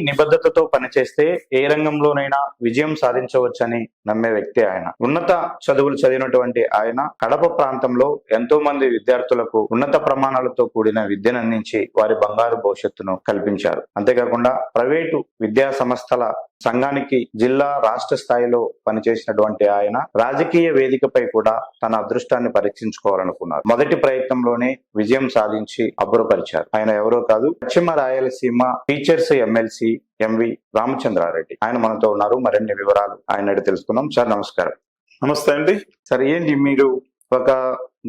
నిబద్ధతతో పనిచేస్తే ఏ రంగంలోనైనా విజయం సాధించవచ్చని నమ్మే వ్యక్తి ఆయన. ఉన్నత చదువులు చదివినటువంటి ఆయన కడప ప్రాంతంలో ఎంతో మంది విద్యార్థులకు ఉన్నత ప్రమాణాలతో కూడిన విద్యను అందించి వారి బంగారు భవిష్యత్తును కల్పించారు. అంతేకాకుండా ప్రైవేటు విద్యా సంస్థల సంఘానికి జిల్లా రాష్ట్ర స్థాయిలో పనిచేసినటువంటి ఆయన రాజకీయ వేదికపై కూడా తన అదృష్టాన్ని పరీక్షించుకోవాలనుకున్నారు. మొదటి ప్రయత్నంలోనే విజయం సాధించి అబ్బురపరిచారు. ఆయన ఎవరో కాదు, పశ్చిమ Rayalaseema teachers MLC MV Ramachandra Reddy. ఆయన మనతో ఉన్నారు. మరిన్ని వివరాలు ఆయన అడిగి తెలుసుకుందాం. సార్ నమస్కారం. నమస్తే అండి. సార్, ఏంటి మీరు ఒక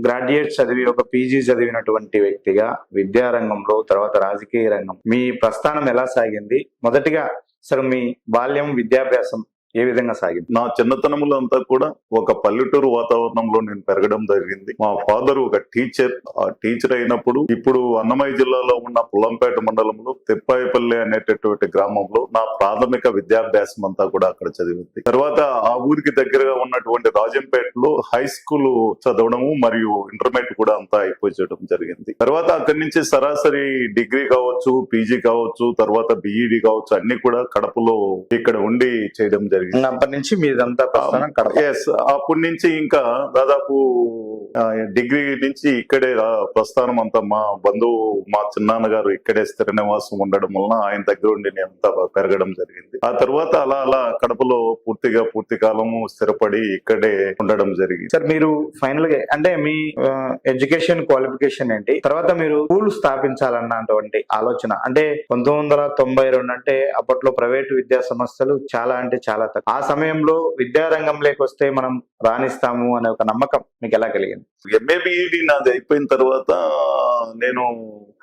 గ్రాడ్యుయేట్ చదివి ఒక పీజీ చదివినటువంటి వ్యక్తిగా విద్యారంగంలో తర్వాత రాజకీయ రంగం మీ ప్రస్థానం ఎలా సాగింది? మొదటిగా సార్ మీ బాల్యం విద్యాభ్యాసం ఏ విధంగా సాగింది? నా చిన్నతనంలో అంతా కూడా ఒక పల్లెటూరు వాతావరణంలో నేను పెరగడం జరిగింది. మా ఫాదర్ ఒక టీచర్. ఆ టీచర్ అయినప్పుడు ఇప్పుడు అన్నమయ్య జిల్లాలో ఉన్న పుల్లంపేట మండలంలో తెప్పాయిపల్లి అనేటటువంటి గ్రామంలో నా ప్రాథమిక విద్యాభ్యాసం అంతా కూడా అక్కడ చదివింది. తర్వాత ఆ ఊరికి దగ్గరగా ఉన్నటువంటి రాజంపేటలో హై స్కూల్ చదవడము మరియు ఇంటర్మీడియట్ కూడా అంతా అయిపోయడం జరిగింది. తర్వాత అక్కడి నుంచి సరాసరి డిగ్రీ కావచ్చు, పీజీ కావచ్చు, తర్వాత బిఈడి కావచ్చు, అన్ని కూడా కడపలో ఇక్కడ ఉండి చేయడం జరిగింది. అప్పటి నుంచి మీదంతా ప్రస్థానం కడప. అప్పటి నుంచి ఇంకా దాదాపు డిగ్రీ నుంచి ఇక్కడే ప్రస్థానం అంతా. మా బంధువు మా చిన్నాన్న గారు ఇక్కడే స్థిర నివాసం ఉండడం వలన ఆయన దగ్గర ఉండి నేను అంతా పెరగడం జరిగింది. ఆ తర్వాత అలా అలా కడపలో పూర్తి కాలము స్థిరపడి ఇక్కడే ఉండడం జరిగింది. సార్, మీరు ఫైనల్ గా అంటే మీ ఎడ్యుకేషన్ క్వాలిఫికేషన్ ఏంటి? తర్వాత మీరు స్కూల్ స్థాపించాలన్నటువంటి ఆలోచన అంటే 1992 అంటే అప్పట్లో ప్రైవేటు విద్యా సంస్థలు చాలా అంటే చాలా తక్కువ. ఆ సమయంలో విద్యారంగంలోకి వస్తే మనం రాణిస్తాము అనే ఒక నమ్మకం మీకు ఎలా కలిగింది? ఎంఏ బిఈడి నాది అయిపోయిన తర్వాత నేను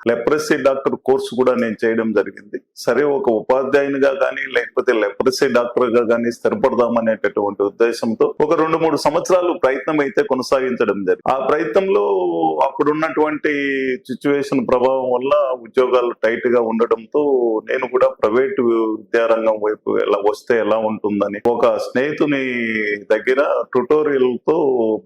లెప్రసీ డాక్టర్ కోర్సు కూడా నేను చేయడం జరిగింది. సరే, ఒక ఉపాధ్యాయునిగా కానీ లేకపోతే లెప్రసీ డాక్టర్ గా కానీ స్థిరపడదామనేటటువంటి ఉద్దేశంతో ఒక 2-3 సంవత్సరాలు ప్రయత్నం అయితే కొనసాగించడం జరిగింది. ఆ ప్రయత్నంలో అప్పుడున్నటువంటి సిచ్యువేషన్ ప్రభావం వల్ల ఉద్యోగాలు టైట్ గా ఉండడంతో నేను కూడా ప్రైవేటు విద్యారంగం వైపు వస్తే ఎలా ఉంటుందని ఒక స్నేహితుని దగ్గర ట్యుటోరియల్ తో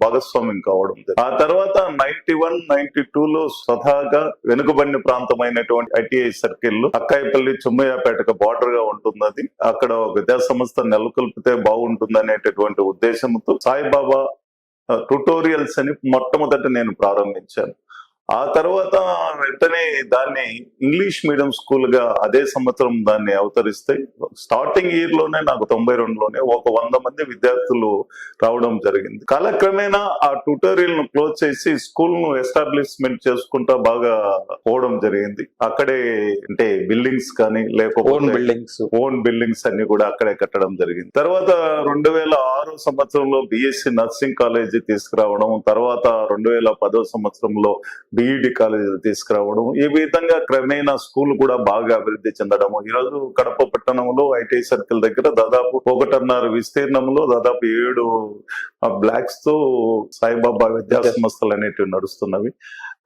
భాగస్వామ్యం కావడం జరిగింది. ఆ తర్వాత 91-92లో స్వతహాగా వెనుకబడిన ప్రాంతమైనటువంటి ఐటీఐ సర్కిల్ అక్కాయిపల్లి చుమ్మయ్యపేటకు బార్డర్ గా ఉంటుంది. అది అక్కడ ఒక విద్యా సంస్థ నెలకొల్పితే బాగుంటుంది అనేటటువంటి ఉద్దేశంతో సాయిబాబా ట్యుటోరియల్స్ అని మొట్టమొదట నేను ప్రారంభించాను. ఆ తర్వాత వెంటనే దాన్ని ఇంగ్లీష్ మీడియం స్కూల్ గా అదే సంవత్సరం దాన్ని అవతరిస్తే స్టార్టింగ్ ఇయర్ లోనే నాకు 92లోనే ఒక 100 మంది విద్యార్థులు రావడం జరిగింది. కాలక్రమేణా ఆ ట్యూటోరియల్ ను క్లోజ్ చేసి స్కూల్ ను ఎస్టాబ్లిష్మెంట్ చేసుకుంటా బాగా పోవడం జరిగింది. అక్కడే అంటే బిల్డింగ్స్ కానీ లేకపోతే ఓన్ బిల్డింగ్స్ అన్ని కూడా అక్కడే కట్టడం జరిగింది. తర్వాత 2006 సంవత్సరంలో బిఎస్సి నర్సింగ్ కాలేజీ తీసుకురావడం, తర్వాత 2010 సంవత్సరంలో బిఈడి కాలేజీలు తీసుకురావడం, ఈ విధంగా క్రమేణా స్కూల్ కూడా బాగా అభివృద్ధి చెందడము. ఈరోజు కడప పట్టణంలో ఐటీఐ సర్కిల్ దగ్గర దాదాపు 1.5 విస్తీర్ణంలో దాదాపు 7 బ్లాక్స్ తో సాయిబాబా విద్యా సంస్థలు అనేటివి నడుస్తున్నవి.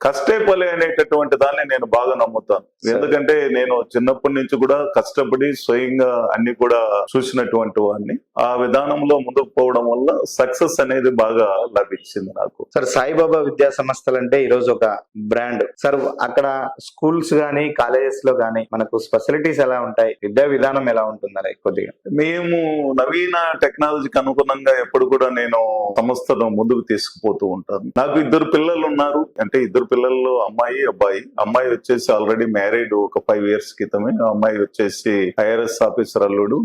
కష్టపడి అనేటటువంటి దాన్ని నేను బాగా నమ్ముతాను. ఎందుకంటే నేను చిన్నప్పటి నుంచి కూడా కష్టపడి స్వయంగా అన్ని కూడా చూసినటువంటి వాడిని. ఆ విధానంలో ముందుకు పోవడం వల్ల సక్సెస్ అనేది బాగా లభించింది నాకు. సార్, సాయిబాబా విద్యా సంస్థలు అంటే ఈ రోజు ఒక బ్రాండ్. సార్, అక్కడ స్కూల్స్ గానీ కాలేజెస్ లో గానీ మనకు ఫెసిలిటీస్ ఎలా ఉంటాయి? విద్యా విధానం ఎలా ఉంటుంది? కొద్దిగా మేము నవీన టెక్నాలజీకి అనుగుణంగా ఎప్పుడు కూడా నేను సంస్థను ముందుకు తీసుకుపోతూ ఉంటాను. నాకు 2 పిల్లలు ఉన్నారు. అంటే 2 పిల్లల్లో అమ్మాయి అబ్బాయి. అమ్మాయి వచ్చేసి ఆల్రెడీ మ్యారీడ్ ఒక 5 years క్రితమే. అమ్మాయి వచ్చేసి ఐఆర్ఎస్ ఆఫీసర్ అల్లుడు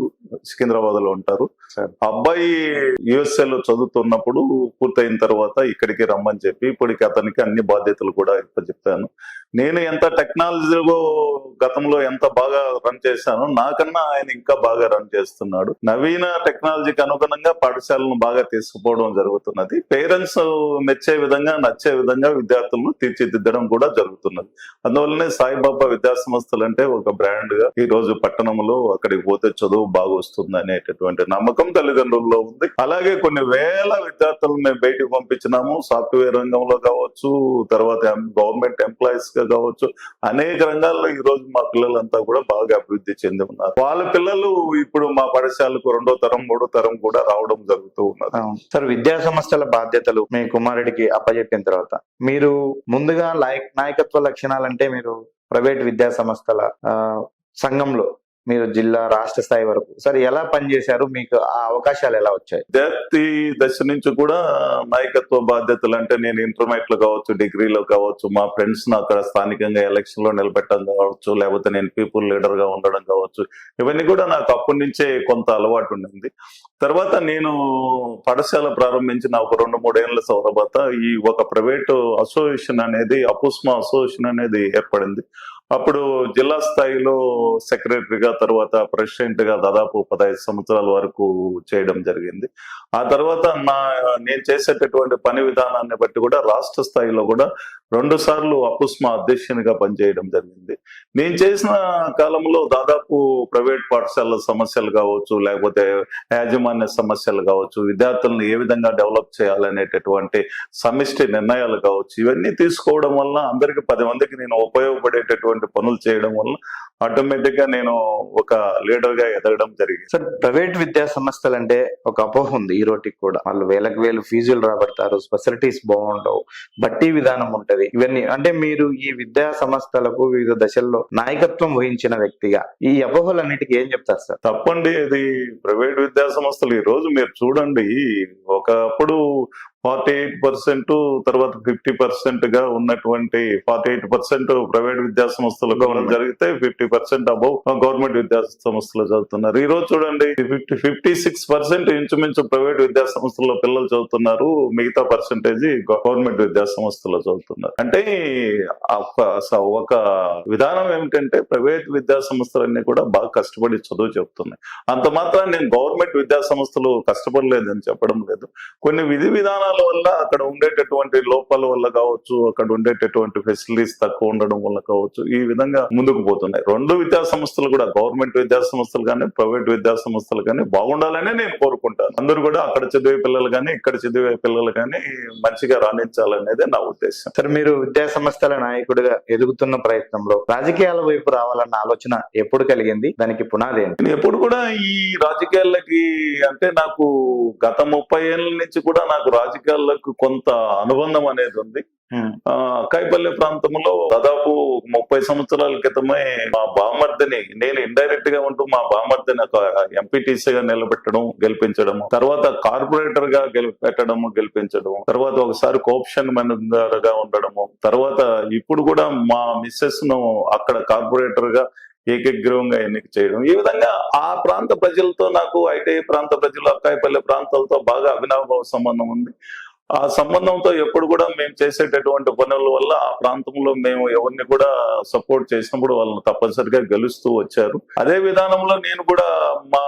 సికింద్రాబాద్ లో ఉంటారు. అబ్బాయి యుఎస్ఏ లో చదువుతున్నప్పుడు పూర్తయిన తర్వాత ఇక్కడికి రమ్మని చెప్పి ఇప్పటికి అతనికి అన్ని బాధ్యతలు కూడా చెప్పాను. నేను ఎంత టెక్నాలజీలో గతంలో ఎంత బాగా రన్ చేశానో నాకన్నా ఆయన ఇంకా బాగా రన్ చేస్తున్నాడు. నవీన టెక్నాలజీకి అనుగుణంగా పాఠశాలను బాగా తీసుకుపోవడం జరుగుతున్నది. పేరెంట్స్ మెచ్చే విధంగా నచ్చే విధంగా విద్యార్థులను తీర్చిదిద్దడం కూడా జరుగుతున్నది. అందువల్లనే సాయిబాబా విద్యా సంస్థలు అంటే ఒక బ్రాండ్ గా ఈ రోజు పట్టణంలో అక్కడికి పోతే చదువు బాగా వస్తుంది అనేటటువంటి నమ్మకం తల్లిదండ్రుల్లో ఉంది. అలాగే కొన్ని వేల విద్యార్థులను మేము బయటకు పంపించినాము. సాఫ్ట్వేర్ రంగంలో కావచ్చు, తర్వాత గవర్నమెంట్ ఎంప్లాయీస్ గా కావచ్చు, అనేక రంగాల్లో ఈ రోజు మా పిల్లలంతా కూడా బాగా అభివృద్ధి చెంది ఉన్నారు. వాళ్ళ పిల్లలు ఇప్పుడు మా పాఠశాలకు 2వ తరం 3వ తరం కూడా రావడం జరుగుతూ ఉన్నది. సార్, విద్యా సంస్థల బాధ్యతలు మీ కుమారుడికి అప్పచెప్పిన తర్వాత మీరు ముందుగా నాయకత్వ లక్షణాలంటే మీరు ప్రైవేట్ విద్యా సంస్థల సంఘంలో మీరు జిల్లా రాష్ట్ర స్థాయి వరకు సార్ ఎలా పనిచేశారు, మీకు ఆ అవకాశాలు ఎలా వచ్చాయి? విద్యార్థి దశ నుంచి కూడా నాయకత్వ బాధ్యతలు అంటే నేను ఇంటర్మీడియట్ లో కావచ్చు, డిగ్రీలో కావచ్చు, మా ఫ్రెండ్స్ ను అక్కడ స్థానికంగా ఎలక్షన్ లో నిలబెట్టడం కావచ్చు, లేకపోతే నేను పీపుల్ లీడర్ గా ఉండడం కావచ్చు, ఇవన్నీ కూడా నాకు అప్పటి నుంచే కొంత అలవాటు ఉండింది. తర్వాత నేను పాఠశాల ప్రారంభించిన ఒక 2-3 ఏళ్ల తర్వాత ఈ ఒక ప్రైవేట్ అసోసియేషన్ అనేది, అపుస్మా అసోసియేషన్ అనేది ఏర్పడింది. అప్పుడు జిల్లా స్థాయిలో సెక్రటరీగా, తర్వాత ప్రెసిడెంట్ గా దాదాపు 15 సంవత్సరాల వరకు చేయడం జరిగింది. ఆ తర్వాత నేను చేసేటటువంటి పని విధానాన్ని బట్టి కూడా రాష్ట్ర స్థాయిలో కూడా 2 సార్లు అపుస్మా అధ్యక్షునిగా పనిచేయడం జరిగింది. నేను చేసిన కాలంలో దాదాపు ప్రైవేట్ పాఠశాలల సమస్యలు కావచ్చు, లేకపోతే యాజమాన్య సమస్యలు కావచ్చు, విద్యార్థులను ఏ విధంగా డెవలప్ చేయాలనేటటువంటి సమిష్టి నిర్ణయాలు కావచ్చు, ఇవన్నీ తీసుకోవడం వల్ల అందరికి 10 మందికి నేను ఉపయోగపడేటటువంటి పనులు చేయడం వల్ల ఆటోమేటిక్ గా నేను ఒక లీడర్ గా ఎదగడం జరిగింది. సార్, ప్రైవేట్ విద్యా సంస్థలు అంటే ఒక అపోహ ఉంది ఈ రోటికి కూడా. వాళ్ళు వేలకు వేలు ఫీజులు రాబడతారు, ఫెసిలిటీస్ బాగుండవు, బట్టి విధానం ఉంటది, ఇవన్నీ అంటే మీరు ఈ విద్యా సంస్థలకు వివిధ దశల్లో నాయకత్వం వహించిన వ్యక్తిగా ఈ అపోహలన్నిటికీ ఏం చెప్తారు సార్? తప్పండి, ఇది ప్రైవేట్ విద్యా సంస్థలు ఈ రోజు మీరు చూడండి, ఒకప్పుడు 48% తర్వాత 50% గా ఉన్నటువంటి 48% ప్రైవేట్ విద్యా సంస్థలు జరిగితే 50% అబౌవ్ గవర్నమెంట్ విద్యా సంస్థలు చదువుతున్నారు. ఈ రోజు చూడండి 56% ఇంచుమించు ప్రైవేట్ విద్యా సంస్థల్లో పిల్లలు చదువుతున్నారు, మిగతా పర్సెంటేజ్ గవర్నమెంట్ విద్యా సంస్థల్లో చదువుతున్నారు. అంటే ఒక విధానం ఏమిటంటే ప్రైవేట్ విద్యా సంస్థలన్నీ కూడా బాగా కష్టపడి చదువు చెప్తున్నాయి. అంత మాత్రం నేను గవర్నమెంట్ విద్యా సంస్థలు కష్టపడలేదని చెప్పడం లేదు. కొన్ని విధి విధానాల వల్ల, అక్కడ ఉండేటటువంటి లోపాల వల్ల కావచ్చు, అక్కడ ఉండేటటువంటి ఫెసిలిటీస్ తక్కువ ఉండడం వల్ల కావచ్చు, ఈ విధంగా ముందుకు పోతున్నాయి. 2 విద్యా సంస్థలు కూడా, గవర్నమెంట్ విద్యా సంస్థలు కానీ ప్రైవేట్ విద్యా సంస్థలు కానీ బాగుండాలనే నేను కోరుకుంటాను. అందరూ కూడా అక్కడ చదివే పిల్లలు కానీ ఇక్కడ చదివే పిల్లలు కానీ మంచిగా రాణించాలనేదే నా ఉద్దేశం. సార్, మీరు విద్యా సంస్థల నాయకుడిగా ఎదుగుతున్న ప్రయత్నంలో రాజకీయాల వైపు రావాలన్న ఆలోచన ఎప్పుడు కలిగింది? దానికి పునాది ఏంటి? నేను ఎప్పుడు కూడా ఈ రాజకీయాలకి అంటే నాకు గత 30 ఏళ్ల నుంచి కూడా నాకు రాజకీయాలకు కొంత అనుబంధం అనేది ఉంది. అక్కాయిపల్లి ప్రాంతంలో దాదాపు 30 సంవత్సరాల క్రితమే మా బామర్దిని, నేను ఇండైరెక్ట్ గా ఉంటూ మా బామర్దిని ఒక ఎంపీటీసీగా నిలబెట్టడం, గెలిపించడము, తర్వాత కార్పొరేటర్ గా గెలిపించడము, తర్వాత ఒకసారి కోఆప్షన్ మేనేజర్ గా ఉండడము, తర్వాత ఇప్పుడు కూడా మా మిస్సెస్ ను అక్కడ కార్పొరేటర్ గా ఏకగ్రీవంగా ఎన్నిక చేయడం, ఈ విధంగా ఆ ప్రాంత ప్రజలతో నాకు, ఐటీ ప్రాంత ప్రజలు, అక్కాయిపల్లి ప్రాంతాలతో బాగా అవినాభావ సంబంధం ఉంది. ఆ సంబంధంతో ఎప్పుడు కూడా మేము చేసేటటువంటి పనుల వల్ల ఆ ప్రాంతంలో మేము ఎవరిని కూడా సపోర్ట్ చేసినప్పుడు వాళ్ళని తప్పనిసరిగా గెలుస్తూ వచ్చారు. అదే విధానంలో నేను కూడా మా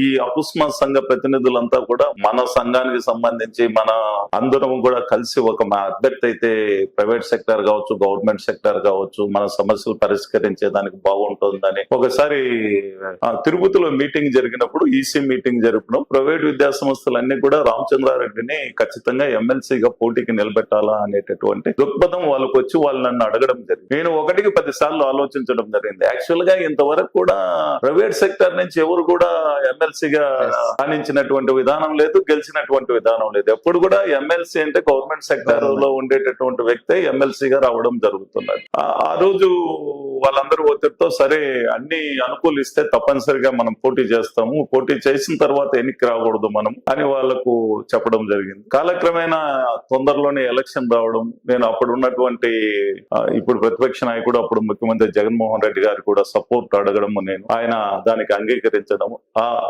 ఈ అపుస్మా సంఘ ప్రతినిధులంతా కూడా మన సంఘానికి సంబంధించి మన అందరం కూడా కలిసి ఒక మా అభ్యర్థి అయితే ప్రైవేట్ సెక్టర్ కావచ్చు, గవర్నమెంట్ సెక్టర్ కావచ్చు, మన సమస్యలు పరిష్కరించేదానికి బాగుంటుందని ఒకసారి తిరుపతిలో మీటింగ్ జరిగినప్పుడు, ఈసీ మీటింగ్ జరిపినప్పుడు ప్రైవేట్ విద్యా సంస్థలన్నీ కూడా రామచంద్రారెడ్డిని ఖచ్చితంగా ఎమ్మెల్సీగా పోటీకి నిలబెట్టాలా అనేటటువంటి దృక్పథం వాళ్ళకు వచ్చి వాళ్ళు నన్ను అడగడం జరిగింది. నేను 1కి 10 సార్లు ఆలోచించడం జరిగింది. యాక్చువల్ గా ఇంతవరకు కూడా ప్రైవేట్ సెక్టర్ నుంచి ఎవరు కూడా ఎమ్మెల్సీగా రాణించినటువంటి విధానం లేదు, గెలిచినటువంటి విధానం లేదు. ఎప్పుడు కూడా ఎమ్మెల్సీ అంటే గవర్నమెంట్ సెక్టర్ లో ఉండేటటువంటి వ్యక్తే ఎమ్మెల్సీగా రావడం జరుగుతున్నది. ఆ రోజు వాళ్ళందరూ ఒత్తిడితో సరే అన్ని అనుకూలిస్తే తప్పనిసరిగా మనం పోటీ చేస్తాము, పోటీ చేసిన తర్వాత ఎన్నిక రాకూడదు మనం అని వాళ్లకు చెప్పడం జరిగింది. కాలక్రమేణా తొందరలోనే ఎలక్షన్ రావడం, నేను అప్పుడు ఉన్నటువంటి ఇప్పుడు ప్రతిపక్ష నాయకుడు, అప్పుడు ముఖ్యమంత్రి జగన్మోహన్ రెడ్డి గారు కూడా సపోర్ట్ అడగడము, నేను ఆయన దానికి అంగీకరించడము,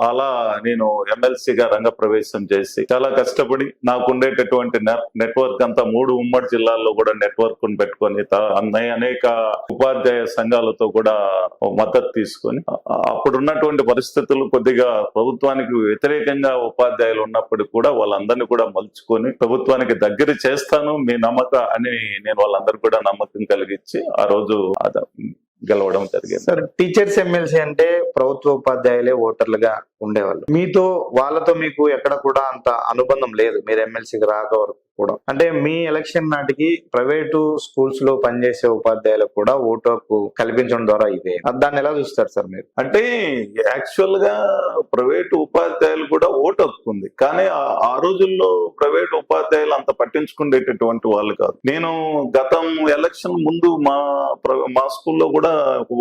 అలా నేను ఎమ్మెల్సీగా రంగప్రవేశం చేసి చాలా కష్టపడి నాకు ఉండేటటువంటి నెట్వర్క్ అంతా 3 ఉమ్మడి జిల్లాల్లో కూడా నెట్వర్క్ పెట్టుకొని అనేక ఉపాధ్యాయ సంఘాలతో కూడా మద్దతు తీసుకొని, అప్పుడున్నటువంటి పరిస్థితులు కొద్దిగా ప్రభుత్వానికి వ్యతిరేకంగా ఉపాధ్యాయులు ఉన్నప్పటికీ కూడా వాళ్ళందరినీ కూడా మలుచుకొని ప్రభుత్వానికి దగ్గర చేస్తాను మీ నమ్మక అని నేను వాళ్ళందరూ కూడా నమ్మకం కలిగించి ఆ రోజు గెలవడం జరిగింది. సార్, టీచర్స్ ఎమ్మెల్సీ అంటే ప్రభుత్వ ఉపాధ్యాయులే ఓటర్లుగా ఉండేవాళ్ళు. వాళ్ళతో మీకు ఎక్కడ కూడా అంత అనుబంధం లేదు, మీరు ఎమ్మెల్సీకి రాక వరకు కూడా. అంటే మీ ఎలక్షన్ నాటికి ప్రైవేటు స్కూల్స్ లో పనిచేసే ఉపాధ్యాయులకు కూడా ఓటు హక్కు కల్పించడం ద్వారా ఇదే, దాన్ని ఎలా చూస్తారు సార్ మీరు? అంటే యాక్చువల్ గా ప్రైవేట్ ఉపాధ్యాయులు కూడా ఓటు హక్కు ఉంది, కానీ ఆ రోజుల్లో ప్రైవేట్ ఉపాధ్యాయులు అంత పట్టించుకునేటటువంటి వాళ్ళు కాదు. నేను గతం ఎలక్షన్ ముందు మా స్కూల్లో కూడా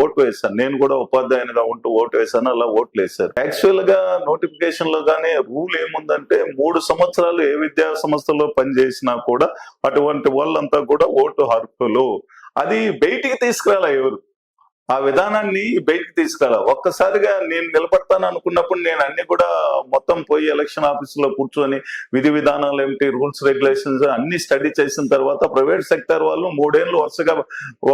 ఓటు వేశాను. నేను కూడా ఉపాధ్యాయునిగా ఉంటూ ఓటు వేశాను, అలా ఓట్లు వేశారు. యాక్చువల్ గా నోటిఫికేషన్ లో కానీ రూల్ ఏముందంటే 3 సంవత్సరాలు ఏ విద్యా సంస్థలో పనిచేసినా కూడా అటువంటి వాళ్ళంతా కూడా ఓటు హక్కులు. అది బయటికి తీసుకురాలా ఎవరు, ఆ విధానాన్ని బయటికి తీసుకురాలా. ఒక్కసారిగా నేను నిలబడతాను అనుకున్నప్పుడు నేను అన్ని కూడా మొత్తం పోయి ఎలక్షన్ ఆఫీసులో కూర్చొని విధి విధానాలు ఏమిటి, రూల్స్ రెగ్యులేషన్స్ అన్ని స్టడీ చేసిన తర్వాత ప్రైవేట్ సెక్టర్ వాళ్ళు 3 ఏళ్ళు వరుసగా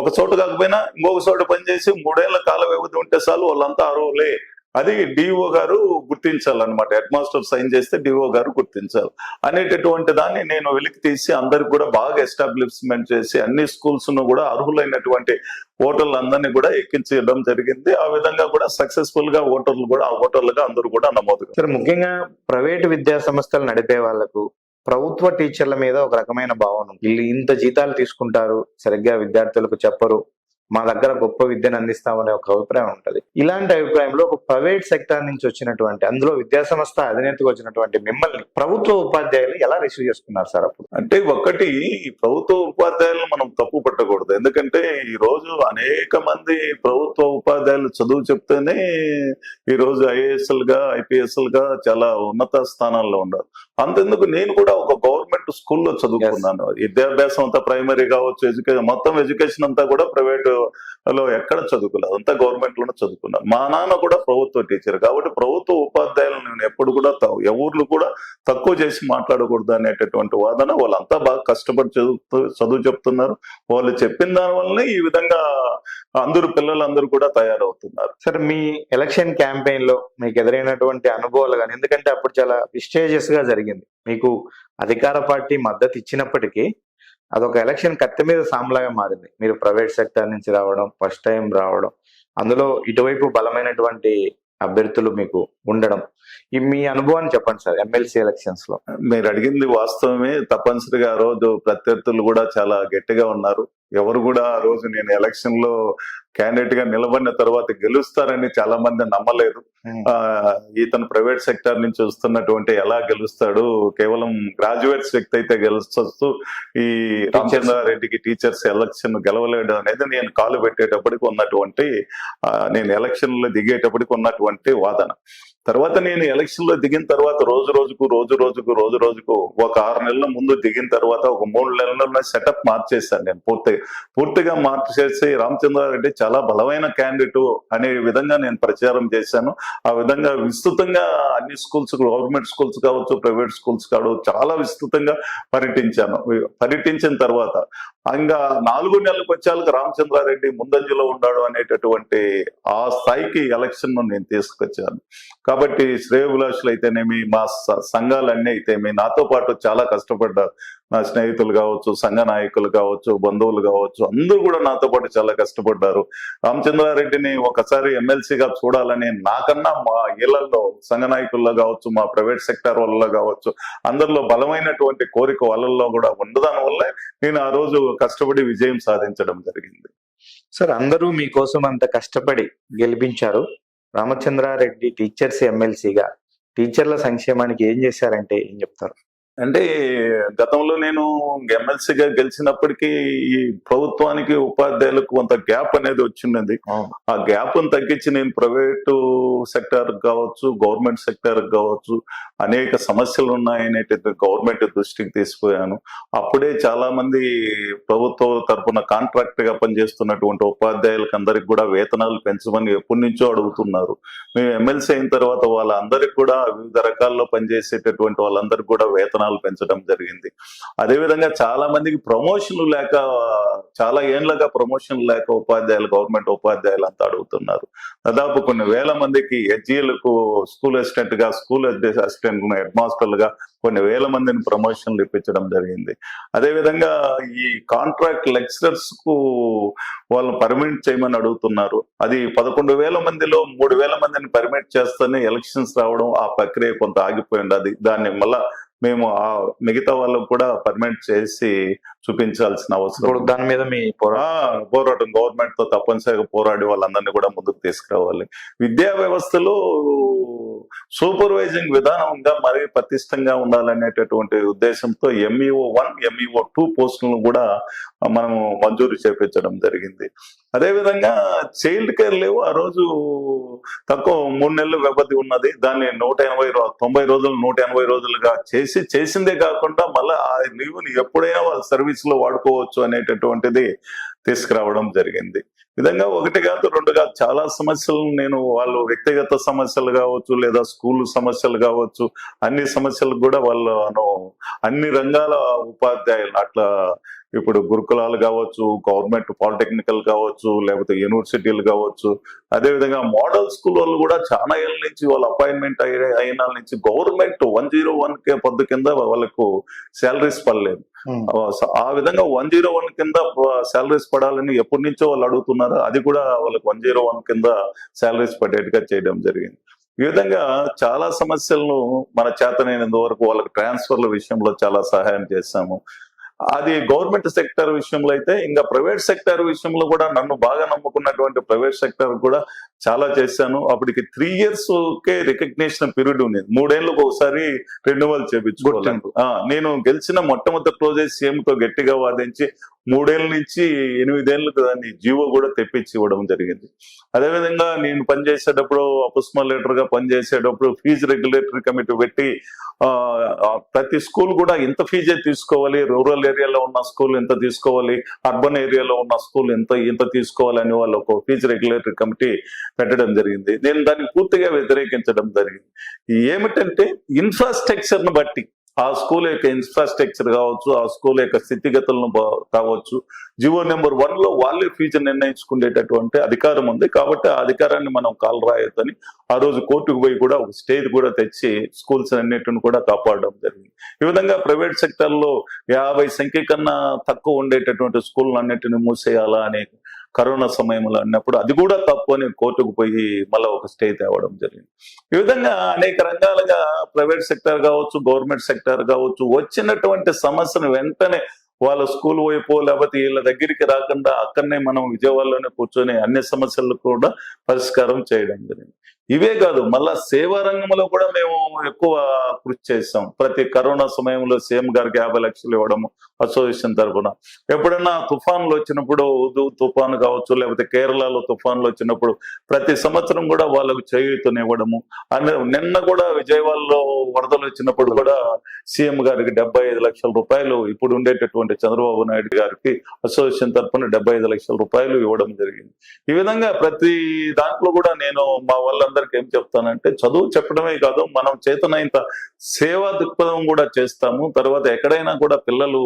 ఒక చోట కాకపోయినా ఇంకొక చోట పనిచేసి 3 ఏళ్ల కాల వ్యవధి ఉంటే చాలు వాళ్ళంతా అర్హులే. అది డిఓ గారు గుర్తించాలన్నమాట. హెడ్ మాస్టర్ సైన్ చేస్తే డిఓ గారు గుర్తించాలి అనేటటువంటి దాన్ని నేను వెలికి తీసి అందరికి కూడా బాగా ఎస్టాబ్లిష్మెంట్ చేసి అన్ని స్కూల్స్ ను కూడా అర్హులైనటువంటి ఓటర్లందరినీ కూడా ఎక్కించడం జరిగింది. ఆ విధంగా కూడా సక్సెస్ఫుల్ గా ఓటర్లుగా అందరూ కూడా నమోదు. సార్, ముఖ్యంగా ప్రైవేటు విద్యా సంస్థలు నడిపే వాళ్లకు ప్రభుత్వ టీచర్ల మీద ఒక రకమైన భావన, వీళ్ళు ఇంత జీతాలు తీసుకుంటారు, సరిగ్గా విద్యార్థులకు చెప్పరు, మా దగ్గర గొప్ప విద్యను అందిస్తామనే ఒక అభిప్రాయం ఉంటది. ఇలాంటి అభిప్రాయంలో ఒక ప్రైవేట్ సెక్టర్ నుంచి వచ్చినటువంటి, అందులో విద్యా సంస్థ అధినేతకు వచ్చినటువంటి మిమ్మల్ని ప్రభుత్వ ఉపాధ్యాయులు ఎలా రిసీవ్ చేసుకున్నారు సార్ అప్పుడు? అంటే ఒకటి, ఈ ప్రభుత్వ ఉపాధ్యాయులను మనం తప్పు పట్టకూడదు. ఎందుకంటే ఈ రోజు అనేక మంది ప్రభుత్వ ఉపాధ్యాయులు చదువు చెప్తేనే ఈ రోజు ఐఏఎస్లుగా ఐపీఎస్లుగా చాలా ఉన్నత స్థానాల్లో ఉన్నారు. అంతెందుకు, నేను కూడా ఒక గవర్నమెంట్ స్కూల్లో చదువుకున్నాను. విద్యాభ్యాసం అంతా ప్రైమరీ కావచ్చు, మొత్తం ఎడ్యుకేషన్ అంతా కూడా ప్రైవేట్ లో ఎక్కడ చదువుకోలేదు, అంతా గవర్నమెంట్ లోనే చదువుకున్నారు. మా నాన్న కూడా ప్రభుత్వ టీచర్, కాబట్టి ప్రభుత్వ ఉపాధ్యాయులు నేను ఎప్పుడు కూడా ఎవరు కూడా తక్కువ చేసి మాట్లాడకూడదు అనేటటువంటి వాదన. వాళ్ళంతా బాగా కష్టపడి చదువు చెప్తున్నారు. వాళ్ళు చెప్పిన దాని వల్లనే ఈ విధంగా పిల్లలందరూ కూడా తయారవుతున్నారు. సార్, మీ ఎలక్షన్ క్యాంపెయిన్ లో మీకు ఎదురైనటువంటి అనుభవాలు కానీ, ఎందుకంటే అప్పుడు చాలా విస్టేజియస్ గా జరిగింది, మీకు అధికార పార్టీ మద్దతు ఇచ్చినప్పటికీ అదొక ఎలక్షన్ కత్తి మీద సాంలాగా మారింది. మీరు ప్రైవేట్ సెక్టర్ నుంచి రావడం, ఫస్ట్ టైం రావడం, అందులో ఇటువైపు బలమైనటువంటి అభ్యర్థులు మీకు ఉండడం, మీ అనుభవాన్ని చెప్పండి సార్. ఎమ్మెల్సీ ఎలక్షన్స్ లో మీరు అడిగింది వాస్తవమే. తప్పనిసరిగా ఆ రోజు ప్రత్యర్థులు కూడా చాలా గట్టిగా ఉన్నారు. ఎవరు కూడా ఆ రోజు నేను ఎలక్షన్ లో క్యాండిడేట్ గా నిలబడిన తర్వాత గెలుస్తారని చాలా మంది నమ్మలేదు. ఇతను ప్రైవేట్ సెక్టర్ నుంచి వస్తున్నటువంటి ఎలా గెలుస్తాడు, కేవలం గ్రాడ్యుయేట్స్ వ్యక్తి అయితే గెలుస్తూ ఈ రామచంద్రారెడ్డికి టీచర్స్ ఎలక్షన్ గెలవలేడు అనేది నేను కాలు పెట్టేటప్పటికి ఉన్నటువంటి, నేను ఎలక్షన్ లో దిగేటప్పటికి ఉన్నటువంటి వాదన. తర్వాత నేను ఎలక్షన్ లో దిగిన తర్వాత రోజు రోజుకు ఒక 6 నెలల ముందు దిగిన తర్వాత ఒక 3 నెలల సెటప్ మార్చేశాను. నేను పూర్తిగా మార్చేసి రామచంద్రారెడ్డి చాలా బలమైన క్యాండిడేట్ అనే విధంగా నేను ప్రచారం చేశాను. ఆ విధంగా విస్తృతంగా అన్ని స్కూల్స్, గవర్నమెంట్ స్కూల్స్ కావచ్చు, ప్రైవేట్ స్కూల్స్ కావచ్చు, చాలా విస్తృతంగా పర్యటించిన తర్వాత ఇంకా 4 నెలలకు వచ్చేందుకు రామచంద్రారెడ్డి ముందంజలో ఉన్నాడు అనేటటువంటి ఆ స్థాయికి ఎలక్షన్ ను నేను తీసుకొచ్చాను. కాబట్టి శ్రేయోభిలాషులు అయితేనేమి, మా సంఘాలన్నీ అయితేమి, నాతో పాటు చాలా కష్టపడ్డారు. నా స్నేహితులు కావచ్చు, సంఘ నాయకులు కావచ్చు, బంధువులు కావచ్చు, అందరూ కూడా నాతో పాటు చాలా కష్టపడ్డారు. రామచంద్రారెడ్డిని ఒకసారి ఎమ్మెల్సీగా చూడాలని నాకన్నా మా ఇళ్లలో సంఘ నాయకుల్లో కావచ్చు, మా ప్రైవేట్ సెక్టార్ వాళ్ళలో కావచ్చు, అందరిలో బలమైనటువంటి కోరిక వాళ్ళల్లో కూడా ఉండదాని వల్లే నేను ఆ రోజు కష్టపడి విజయం సాధించడం జరిగింది. సార్, అందరూ మీకోసం అంత కష్టపడి గెలిపించారు. రామచంద్రారెడ్డి టీచర్స్ ఎమ్మెల్సీగా టీచర్ల సంక్షేమానికి ఏం చేశారంటే ఏం చెప్తారు? అంటే గతంలో నేను ఎమ్మెల్సీగా గెలిచినప్పటికీ ఈ ప్రభుత్వానికి ఉపాధ్యాయులకు కొంత గ్యాప్ అనేది వచ్చింది. ఆ గ్యాప్ తగ్గించి నేను ప్రైవేటు సెక్టర్ కావచ్చు, గవర్నమెంట్ సెక్టర్ కావచ్చు, అనేక సమస్యలు ఉన్నాయనేది గవర్నమెంట్ దృష్టికి తీసుకుపోయాను. అప్పుడే చాలా మంది ప్రభుత్వ తరఫున కాంట్రాక్ట్ గా పనిచేస్తున్నటువంటి ఉపాధ్యాయులకు అందరికి కూడా వేతనాలు పెంచమని ఎప్పటి నుంచో అడుగుతున్నారు. మేము ఎమ్మెల్సీ అయిన తర్వాత వాళ్ళందరికీ కూడా వివిధ రకాల్లో పనిచేసేటటువంటి వాళ్ళందరికీ కూడా వేతనాలు పెంచడం జరిగింది. అదేవిధంగా చాలా మందికి ప్రమోషన్లు లేక, చాలా ఏండ్లుగా ప్రమోషన్ లేక ఉపాధ్యాయులు, గవర్నమెంట్ ఉపాధ్యాయులు అంతా అడుగుతున్నారు. దాదాపు కొన్ని వేల మందికి హెచ్ఈలకు స్కూల్ అసిస్టెంట్ గా, స్కూల్ అసిస్టెంట్ హెడ్ మాస్టర్లుగా కొన్ని వేల మందిని ప్రమోషన్లు ఇప్పించడం జరిగింది. అదేవిధంగా ఈ కాంట్రాక్ట్ లెక్చరర్స్ కు వాళ్ళు పర్మిట్ చేయమని అడుగుతున్నారు. అది 11,000 మందిలో 3,000 మందిని పర్మిట్ చేస్తేనే ఎలక్షన్స్ రావడం, ఆ ప్రక్రియ కొంత ఆగిపోయింది. దాన్ని మళ్ళా మేము ఆ మిగతా వాళ్ళకు కూడా పర్మనెంట్ చేసి చూపించాల్సిన అవసరం ఇప్పుడు దాని మీద మీ పోరాటం గవర్నమెంట్ తో తప్పనిసరిగా పోరాడి వాళ్ళందరినీ కూడా ముందుకు తీసుకురావాలి. విద్యా వ్యవస్థలో సూపర్వైజింగ్ విధానంగా మరీ పటిష్టంగా ఉండాలనేటటువంటి ఉద్దేశంతో MEO1, MEO2 పోస్టులను కూడా మనము మంజూరు చేపించడం జరిగింది. అదేవిధంగా చైల్డ్ కేర్ లేవు ఆ రోజు తక్కువ 3 నెలల వ్యవధి ఉన్నది. దాన్ని 90 రోజులు 180 రోజులుగా చేసిందే కాకుండా మళ్ళీ ఆ లీవ్ని ఎప్పుడైనా వాళ్ళ సర్వీస్ లో వాడుకోవచ్చు అనేటటువంటిది తీసుకురావడం జరిగింది. విధంగా 1 కాదు 2 కాదు చాలా సమస్యలను నేను వాళ్ళు వ్యక్తిగత సమస్యలు కావచ్చు లేదా స్కూల్ సమస్యలు కావచ్చు అన్ని సమస్యలకు కూడా వాళ్ళను అన్ని రంగాల ఉపాధ్యాయులు అట్లా ఇప్పుడు గురుకులాలు కావచ్చు, గవర్నమెంట్ పాలిటెక్నికల్ కావచ్చు, లేకపోతే యూనివర్సిటీలు కావచ్చు, అదేవిధంగా మోడల్ స్కూల్ వాళ్ళు కూడా చాలా ఏళ్ళ నుంచి వాళ్ళ అపాయింట్మెంట్ అయిన నుంచి గవర్నమెంట్ 101K పద్దు కింద వాళ్ళకు శాలరీస్ పడలేదు. ఆ విధంగా 101 కింద శాలరీస్ పడాలని ఎప్పటి నుంచో వాళ్ళు అడుగుతున్నారు. అది కూడా వాళ్ళకి 101 కింద శాలరీస్ పడేట్టుగా చేయడం జరిగింది. ఈ విధంగా చాలా సమస్యలను మన చేతనైనంత వరకు వాళ్ళకి ట్రాన్స్ఫర్ల విషయంలో చాలా సహాయం చేశాము. అది గవర్నమెంట్ సెక్టర్ విషయంలో అయితే ఇంకా ప్రైవేట్ సెక్టర్ విషయంలో కూడా నన్ను బాగా నమ్ముకున్నటువంటి ప్రైవేట్ సెక్టర్ కూడా చాలా చేశాను. అప్పటికి 3 yearsకే రికగ్నిషన్ పీరియడ్ ఉండేది. 3 ఏళ్ళకు ఒకసారి రెన్యువల్ చేయించుకోవాలి. నేను గెలిచిన మొట్టమొదటి రోజే సీఎం తో గట్టిగా వాదించి 3 ఏళ్ళ నుంచి 8 ఏళ్ళకు దాన్ని జీవో కూడా తెప్పించి ఇవ్వడం జరిగింది. అదేవిధంగా నేను పనిచేసేటప్పుడు అపుస్మల్ లీడర్ గా పనిచేసేటప్పుడు ఫీజు రెగ్యులేటరీ కమిటీ పెట్టి ప్రతి స్కూల్ కూడా ఇంత ఫీజే తీసుకోవాలి, రూరల్ ఏరియాలో ఉన్న స్కూల్ ఎంత తీసుకోవాలి, అర్బన్ ఏరియాలో ఉన్న స్కూల్ ఎంత తీసుకోవాలని వాళ్ళు ఒక ఫీజు రెగ్యులేటరీ కమిటీ పెట్టడం జరిగింది. నేను దాన్ని పూర్తిగా వ్యతిరేకించడం జరిగింది. ఏమిటంటే ఇన్ఫ్రాస్ట్రక్చర్ ను బట్టి ఆ స్కూల్ యొక్క ఇన్ఫ్రాస్ట్రక్చర్ కావచ్చు, ఆ స్కూల్ యొక్క స్థితిగతులను కావచ్చు, జీవో నెంబర్ 1 లో వాళ్ళే ఫీజు నిర్ణయించుకునేటటువంటి అధికారం ఉంది. కాబట్టి ఆ అధికారాన్ని మనం కాలరాయొద్దని ఆ రోజు కోర్టుకు పోయి కూడా ఒక స్టేజ్ కూడా తెచ్చి స్కూల్స్ అన్నిటిని కూడా కాపాడడం జరిగింది. ఈ విధంగా ప్రైవేట్ సెక్టర్ లో 50 సంఖ్య కన్నా తక్కువ ఉండేటటువంటి స్కూల్ అన్నిటిని మూసేయాలా అనే కరోనా సమయంలో అన్నప్పుడు అది కూడా తప్పు అని కోర్టుకు పోయి మళ్ళీ ఒక స్టే తేవడం జరిగింది. ఈ విధంగా అనేక రంగాలుగా ప్రైవేట్ సెక్టర్ కావచ్చు, గవర్నమెంట్ సెక్టర్ కావచ్చు వచ్చినటువంటి సమస్యను వెంటనే వాళ్ళ స్కూల్ వైపు లేకపోతే వీళ్ళ దగ్గరికి రాకుండా అక్కడనే మనం విజయవాడలోనే కూర్చొని అన్ని సమస్యలకు కూడా పరిష్కారం చేయడం జరిగింది. ఇవే కాదు మళ్ళా సేవా రంగంలో కూడా మేము ఎక్కువ కృషి చేస్తాం. ప్రతి కరోనా సమయంలో సీఎం గారికి 50 లక్షలు ఇవ్వడము అసోసియేషన్ తరఫున. ఎప్పుడైనా తుఫాన్లు వచ్చినప్పుడు తుఫాను కావచ్చు లేకపోతే కేరళలో తుఫాన్లు వచ్చినప్పుడు ప్రతి సంవత్సరం కూడా వాళ్ళకు చేయూతనివ్వడము. నిన్న కూడా విజయవాడలో వరదలు వచ్చినప్పుడు కూడా సీఎం గారికి 75 లక్షల రూపాయలు ఇప్పుడు ఉండేటటువంటి చంద్రబాబు నాయుడు గారికి అసోసియేషన్ తరఫున 75 లక్షల రూపాయలు ఇవ్వడం జరిగింది. ఈ విధంగా ప్రతి దాంట్లో కూడా నేను మా వాళ్ళందరికీ ఏం చెప్తానంటే చదువు చెప్పడమే కాదు మనం చేతనైనంత సేవా దృక్పథం కూడా చేస్తాము. తర్వాత ఎక్కడైనా కూడా పిల్లలు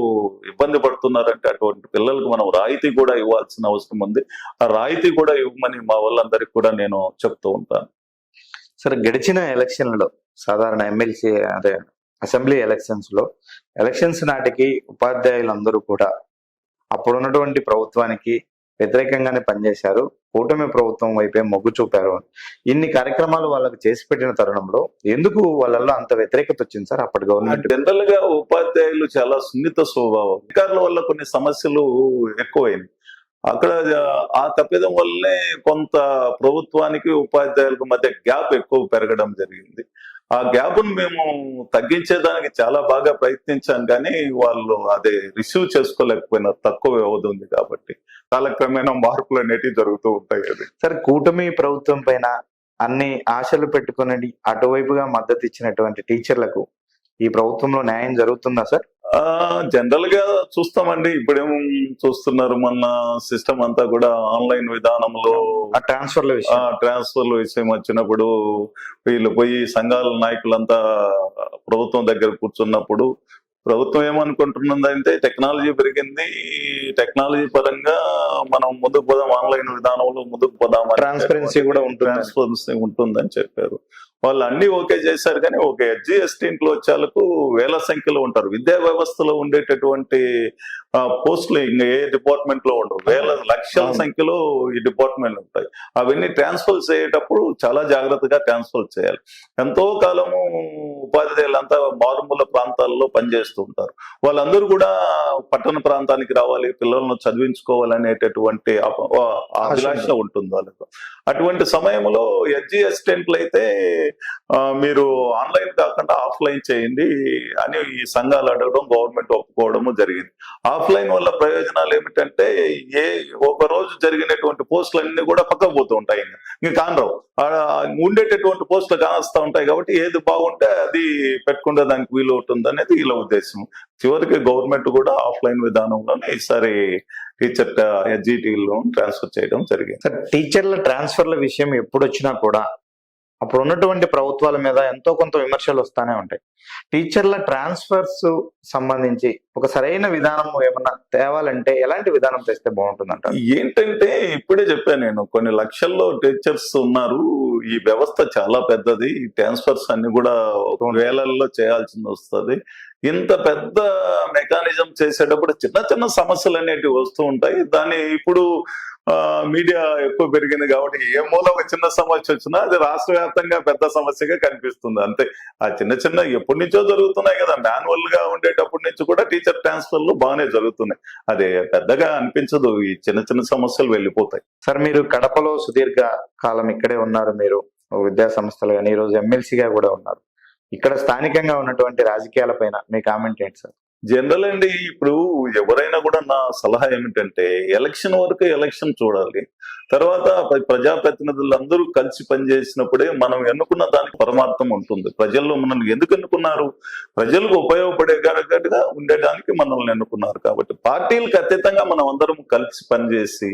ఇబ్బంది పడుతున్నారంటే అటువంటి పిల్లలకు మనం రాయితీ కూడా ఇవ్వాల్సిన అవసరం ఉంది. ఆ రాయితీ కూడా ఇవ్వమని మా వాళ్ళందరికీ కూడా నేను చెప్తూ ఉంటాను. సరే, గడిచిన ఎలక్షన్లలో సాధారణ ఎమ్మెల్సీ అసెంబ్లీ ఎలక్షన్స్ నాటికి ఉపాధ్యాయులందరూ కూడా అప్పుడున్నటువంటి ప్రభుత్వానికి వ్యతిరేకంగానే పనిచేశారు, కూటమి ప్రభుత్వం వైపే మొగ్గు చూపారు. ఇన్ని కార్యక్రమాలు వాళ్ళకి చేసి పెట్టిన తరుణంలో ఎందుకు వాళ్ళల్లో అంత వ్యతిరేకత వచ్చింది సార్? అప్పటి గవర్నమెంట్ జనరల్ గా ఉపాధ్యాయులు చాలా సున్నిత స్వభావం, అధికారుల వల్ల కొన్ని సమస్యలు ఎక్కువైనాయి. అక్కడ ఆ తప్పిదం వల్లనే కొంత ప్రభుత్వానికి ఉపాధ్యాయులకు మధ్య గ్యాప్ ఎక్కువ పెరగడం జరిగింది. ఆ గ్యాప్ను మేము తగ్గించేదానికి చాలా బాగా ప్రయత్నించాం కానీ వాళ్ళు అదే రిసీవ్ చేసుకోలేకపోయినా తక్కువ వ్యవధి ఉంది కాబట్టి కాలక్రమేణా మార్పులు అనేటివి జరుగుతూ ఉంటాయి. అది సార్, కూటమి ప్రభుత్వం పైన అన్ని ఆశలు పెట్టుకుని అటువైపుగా మద్దతు ఇచ్చినటువంటి టీచర్లకు ఈ ప్రభుత్వంలో న్యాయం జరుగుతుందా సార్? జనరల్ గా చూస్తామండి. ఇప్పుడేమో చూస్తున్నారు, మొన్న సిస్టమ్ అంతా కూడా ఆన్లైన్ విధానంలో ట్రాన్స్ఫర్ల విషయం వచ్చినప్పుడు వీళ్ళు పోయి సంఘాల నాయకులంతా ప్రభుత్వం దగ్గర కూర్చున్నప్పుడు ప్రభుత్వం ఏమనుకుంటున్నదంటే టెక్నాలజీ పెరిగింది, టెక్నాలజీ పరంగా మనం ముందుకు పోదాం, ఆన్లైన్ విధానంలో ముందుకు పోదాం, ట్రాన్స్పరెన్సీ కూడా ఉంటుందని చెప్పారు. వాళ్ళు అన్ని ఓకే చేశారు కానీ ఒక SGST ఇంట్లో వచ్చేలకు వేల సంఖ్యలో ఉంటారు. విద్యా వ్యవస్థలో ఉండేటటువంటి పోస్టులు ఇంకా ఏ డిపార్ట్మెంట్ లో ఉండవు, లక్షల సంఖ్యలో ఈ డిపార్ట్మెంట్లు ఉంటాయి. అవన్నీ ట్రాన్స్ఫర్ చేసేటప్పుడు చాలా జాగ్రత్తగా ట్రాన్స్ఫర్ చేయాలి. ఎంతో కాలము ఉపాధ్యాయులంతా మారుమూల ప్రాంతాల్లో పనిచేస్తూ ఉంటారు. వాళ్ళందరూ కూడా పట్టణ ప్రాంతానికి రావాలి, పిల్లలను చదివించుకోవాలనేటటువంటి అభిలాష ఉంటుంది వాళ్ళకు. అటువంటి సమయంలో ఎస్జీ అసిస్టెంట్లు అయితే మీరు ఆన్లైన్ కాకుండా ఆఫ్లైన్ చేయండి అని ఈ సంఘాలు అడగడం, గవర్నమెంట్ ఒప్పుకోవడము జరిగింది. ఆఫ్లైన్ వల్ల ప్రయోజనాలు ఏమిటంటే ఒక రోజు జరిగినటువంటి పోస్టులన్నీ కూడా పక్కకు పోతూ ఉంటాయి, ఇంకా కానరావు. ఉండేటటువంటి పోస్టులు కానొస్తూ ఉంటాయి కాబట్టి ఏది బాగుంటే అది పెట్టుకుంటే దానికి వీలు అవుతుంది అనేది వీళ్ళ ఉద్దేశం. చివరికి గవర్నమెంట్ కూడా ఆఫ్లైన్ విధానంలోనే ఈసారి టీచర్ ఎస్జిటిలో ట్రాన్స్ఫర్ చేయడం జరిగింది. సార్, టీచర్ల ట్రాన్స్ఫర్ల విషయం ఎప్పుడు వచ్చినా కూడా అప్పుడు ఉన్నటువంటి ప్రభుత్వాల మీద ఎంతో కొంత విమర్శలు వస్తానే ఉంటాయి. టీచర్ల ట్రాన్స్ఫర్స్ సంబంధించి ఒక సరైన విధానం ఏమన్నా తేవాలంటే ఎలాంటి విధానం తెస్తే బాగుంటుందంట? ఏంటంటే ఇప్పుడే చెప్పాను నేను, కొన్ని లక్షల్లో టీచర్స్ ఉన్నారు. ఈ వ్యవస్థ చాలా పెద్దది. ఈ ట్రాన్స్ఫర్స్ అన్ని కూడా వేలల్లో చేయాల్సి వస్తుంది. ఇంత పెద్ద మెకానిజం చేసేటప్పుడు చిన్న చిన్న సమస్యలు అనేటివి వస్తూ ఉంటాయి. దాన్ని ఇప్పుడు మీడియా ఎక్కువ పెరిగింది కాబట్టి ఏ మూల ఒక చిన్న సమస్య వచ్చినా అది రాష్ట్ర వ్యాప్తంగా పెద్ద సమస్యగా కనిపిస్తుంది అంతే. ఆ చిన్న చిన్న ఎప్పటి నుంచో జరుగుతున్నాయి కదా, మాన్యువల్ గా ఉండేటప్పటి నుంచి కూడా టీచర్ ట్రాన్స్ఫర్లు బాగానే జరుగుతున్నాయి. అదే పెద్దగా అనిపించదు, ఈ చిన్న చిన్న సమస్యలు వెళ్ళిపోతాయి. సార్, మీరు కడపలో సుదీర్ఘ కాలం ఇక్కడే ఉన్నారు, మీరు విద్యా సంస్థలు కానీ ఈరోజు ఎమ్మెల్సీగా కూడా ఉన్నారు. ఇక్కడ స్థానికంగా ఉన్నటువంటి రాజకీయాల పైన మీ కామెంట్ ఏంటి సార్? జనరల్ అండి, ఇప్పుడు ఎవరైనా కూడా నా సలహా ఏమిటంటే ఎలక్షన్ వరకు ఎలక్షన్ చూడాలి. తర్వాత ప్రజాప్రతినిధులందరూ కలిసి పనిచేసినప్పుడే మనం ఎన్నుకున్న దానికి పరమార్థం ఉంటుంది. ప్రజల్లో మనల్ని ఎందుకు ఎన్నుకున్నారు? ప్రజలకు ఉపయోగపడేటట్టుగా ఉండేదానికి మనల్ని ఎన్నుకున్నారు. కాబట్టి పార్టీలకు అతీతంగా మనం అందరం కలిసి పనిచేసి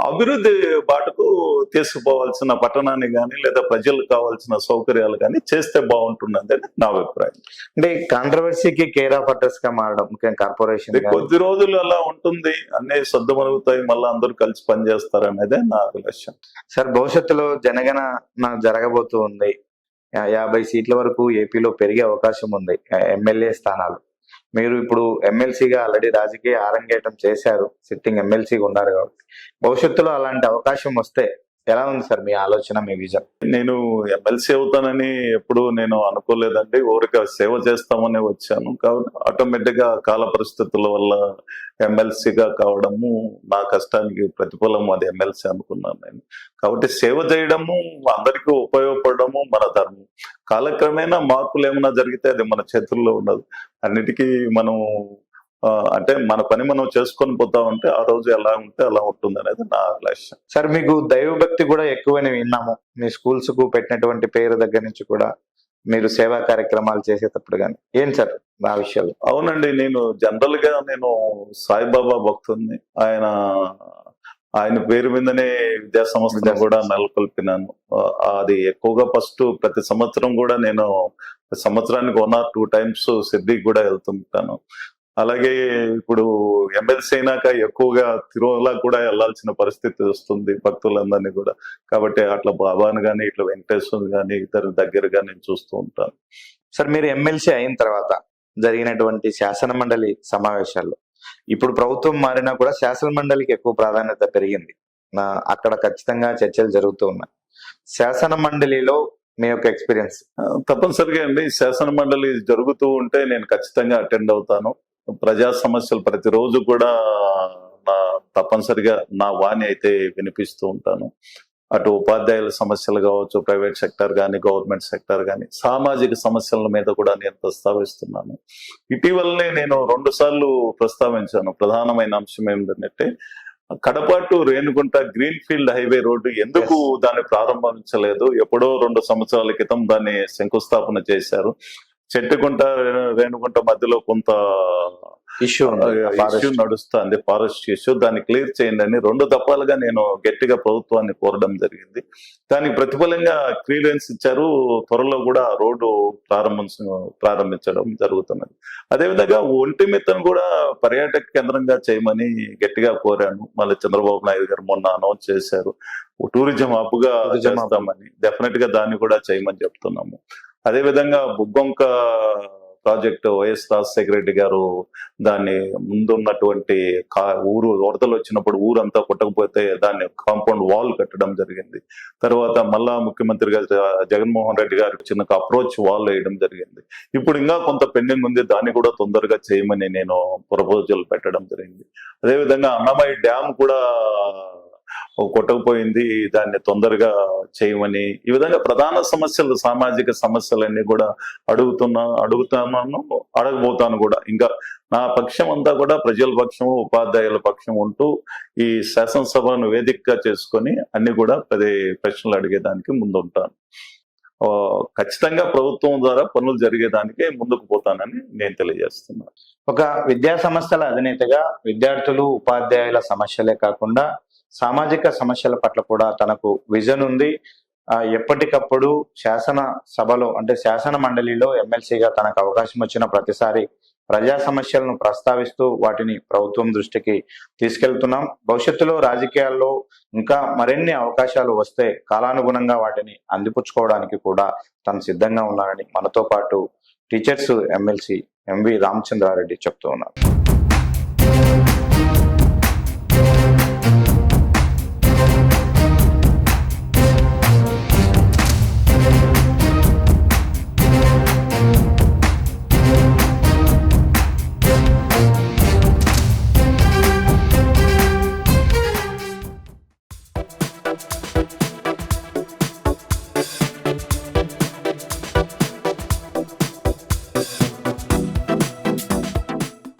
అభివృద్ధి బాటకు తీసుకుపోవాల్సిన పట్టణాన్ని కానీ లేదా ప్రజలకు కావాల్సిన సౌకర్యాలు కానీ చేస్తే బాగుంటుందని నా అభిప్రాయం. అంటే కాంట్రవర్సీకి కేర్ ఆఫ్ అడ్రస్ గా మారడం ముఖ్యంగా కార్పొరేషన్ కొద్ది రోజులు అలా ఉంటుంది, అన్నీ సర్దుమరుగుతాయి, మళ్ళీ అందరూ కలిసి పనిచేస్తారు అనేది నా అభిలాషం. సార్, భవిష్యత్తులో జనగణన జరగబోతూ ఉంది. 50 సీట్ల వరకు ఏపీలో పెరిగే అవకాశం ఉంది ఎమ్మెల్యే స్థానాలు. మీరు ఇప్పుడు ఎమ్మెల్సీగా ఆల్రెడీ రాజకీయ ఆరంగేటం చేశారు, సిట్టింగ్ ఎమ్మెల్సీగా ఉన్నారు కాబట్టి భవిష్యత్తులో అలాంటి అవకాశం వస్తే ఎలా ఉంది సార్ మీ ఆలోచన, మీ విజన్? నేను ఎమ్మెల్సీ అవుతానని ఎప్పుడు నేను అనుకోలేదండి. ఊరిక సేవ చేస్తామని వచ్చాను. కాబట్టి ఆటోమేటిక్ గా కాల పరిస్థితుల వల్ల ఎమ్మెల్సీగా కావడము నా కష్టానికి ప్రతిఫలం, అది ఎమ్మెల్సీ అనుకున్నాను నేను. కాబట్టి సేవ చేయడము, అందరికీ ఉపయోగపడము మన ధర్మం. కాలక్రమేణా మార్పులు ఏమైనా జరిగితే అది మన చేతుల్లో ఉండదు. అన్నిటికీ మనం అంటే మన పని మనం చేసుకొని పోతా ఉంటే ఆ రోజు ఎలా ఉంటే అలా ఉంటుంది అనేది నా లక్ష్యం. సార్, మీకు దైవభక్తి కూడా ఎక్కువని విన్నాము. మీ స్కూల్స్ కు పెట్టినటువంటి పేరు దగ్గర నుంచి కూడా మీరు సేవా కార్యక్రమాలు చేసేటప్పుడు కానీ ఏంటి సార్ ఆ విషయాలు? అవునండి, నేను జనరల్ గా నేను సాయిబాబా భక్తుడిని. ఆయన పేరు మీదనే విద్యా సంస్థను కూడా నెలకొల్పినాను. అది ఎక్కువగా ఫస్ట్ ప్రతి సంవత్సరం కూడా నేను సంవత్సరానికి 1 or 2 times సిద్ధికి కూడా వెళ్తుంటాను. అలాగే ఇప్పుడు ఎమ్మెల్సీ అయినాక ఎక్కువగా తిరుమల కూడా వెళ్లాల్సిన పరిస్థితి వస్తుంది భక్తులందరినీ కూడా. కాబట్టి అట్లా బాబాను కానీ ఇట్లా వెంకటేశ్వర కానీ ఇతర దగ్గరగా నేను చూస్తూ ఉంటాను. సార్, మీరు ఎమ్మెల్సీ అయిన తర్వాత జరిగినటువంటి శాసన మండలి సమావేశాల్లో ఇప్పుడు ప్రభుత్వం మారినా కూడా శాసన మండలికి ఎక్కువ ప్రాధాన్యత పెరిగింది. అక్కడ ఖచ్చితంగా చర్చలు జరుగుతూ ఉన్నాయి. శాసన మండలిలో మీ యొక్క ఎక్స్పీరియన్స్? తప్పనిసరిగా అండి, శాసన మండలి జరుగుతూ ఉంటే నేను ఖచ్చితంగా అటెండ్ అవుతాను. ప్రజా సమస్యలు ప్రతిరోజు కూడా తప్పనిసరిగా నా వాణి అయితే వినిపిస్తూ ఉంటాను. అటు ఉపాధ్యాయుల సమస్యలు కావచ్చు, ప్రైవేట్ సెక్టర్ కానీ గవర్నమెంట్ సెక్టర్ కానీ, సామాజిక సమస్యల మీద కూడా నేను ప్రస్తావిస్తున్నాను. ఇటీవలనే నేను 2 సార్లు ప్రస్తావించాను. ప్రధానమైన అంశం ఏంటంటే Kadapa to Renigunta green field highway road ఎందుకు దాన్ని ప్రారంభించలేదు? ఎప్పుడో 2 సంవత్సరాల క్రితం దాన్ని శంకుస్థాపన చేశారు. చెట్టుగుంట రేణుగుంట మధ్యలో కొంత ఇష్యూ నడుస్తుంది, ఫారెస్ట్ ఇష్యూ. దాన్ని క్లియర్ చేయండి అని 2 దఫాలుగా నేను గట్టిగా ప్రభుత్వాన్ని కోరడం జరిగింది. దానికి ప్రతిఫలంగా క్లియరెన్స్ ఇచ్చారు. త్వరలో కూడా రోడ్డు ప్రారంభించడం జరుగుతున్నది. అదేవిధంగా ఒంటిమిత్తను కూడా పర్యాటక కేంద్రంగా చేయమని గట్టిగా కోరాను. మళ్ళీ చంద్రబాబు నాయుడు గారు మొన్న అనౌన్స్ చేశారు టూరిజం హబ్ గా చేస్తామని. డెఫినెట్ గా దాన్ని కూడా చేయమని చెప్తున్నాము. అదేవిధంగా బుగ్గొంక ప్రాజెక్టు వైఎస్ రాజశేఖర రెడ్డి గారు దాన్ని ముందున్నటువంటి ఊరు వరదలు వచ్చినప్పుడు ఊరంతా కొట్టకపోతే దాన్ని కాంపౌండ్ వాల్ కట్టడం జరిగింది. తర్వాత మళ్ళా ముఖ్యమంత్రి గారు జగన్మోహన్ రెడ్డి గారికి చిన్న అప్రోచ్ వాల్ వేయడం జరిగింది. ఇప్పుడు ఇంకా కొంత పెండింగ్ ఉంది, దాన్ని కూడా తొందరగా చేయమని నేను ప్రపోజల్ పెట్టడం జరిగింది. అదేవిధంగా అన్నమయ్య డ్యామ్ కూడా కొట్టకపోయింది, దాన్ని చేయమని, ఈ విధంగా ప్రధాన సమస్యలు, సామాజిక సమస్యలన్నీ కూడా అడుగుతాను, అడగబోతాను కూడా. ఇంకా నా పక్షం అంతా కూడా ప్రజల పక్షం, ఉపాధ్యాయుల పక్షం ఉంటూ ఈ శాసనసభను వేదికగా చేసుకొని అన్ని కూడా ప్రశ్నలు అడిగేదానికి ముందుంటాను. ఖచ్చితంగా ప్రభుత్వం ద్వారా పనులు జరిగేదానికి ముందుకు పోతానని నేను తెలియజేస్తున్నాను. ఒక విద్యా సంస్థల అధినేతగా విద్యార్థులు, ఉపాధ్యాయుల సమస్యలే కాకుండా సామాజిక సమస్యల పట్ల కూడా తనకు విజన్ ఉంది. ఎప్పటికప్పుడు శాసన సభలో అంటే శాసన మండలిలో ఎమ్మెల్సీగా తనకు అవకాశం వచ్చిన ప్రతిసారి ప్రజా సమస్యలను ప్రస్తావిస్తూ వాటిని ప్రభుత్వం దృష్టికి తీసుకెళ్తున్నాం. భవిష్యత్తులో రాజకీయాల్లో ఇంకా మరిన్ని అవకాశాలు వస్తే కాలానుగుణంగా వాటిని అందిపుచ్చుకోవడానికి కూడా తను సిద్ధంగా ఉన్నారని మనతో పాటు టీచర్స్ ఎమ్మెల్సీ ఎంవి రామచంద్రారెడ్డి చెప్తూ ఉన్నారు.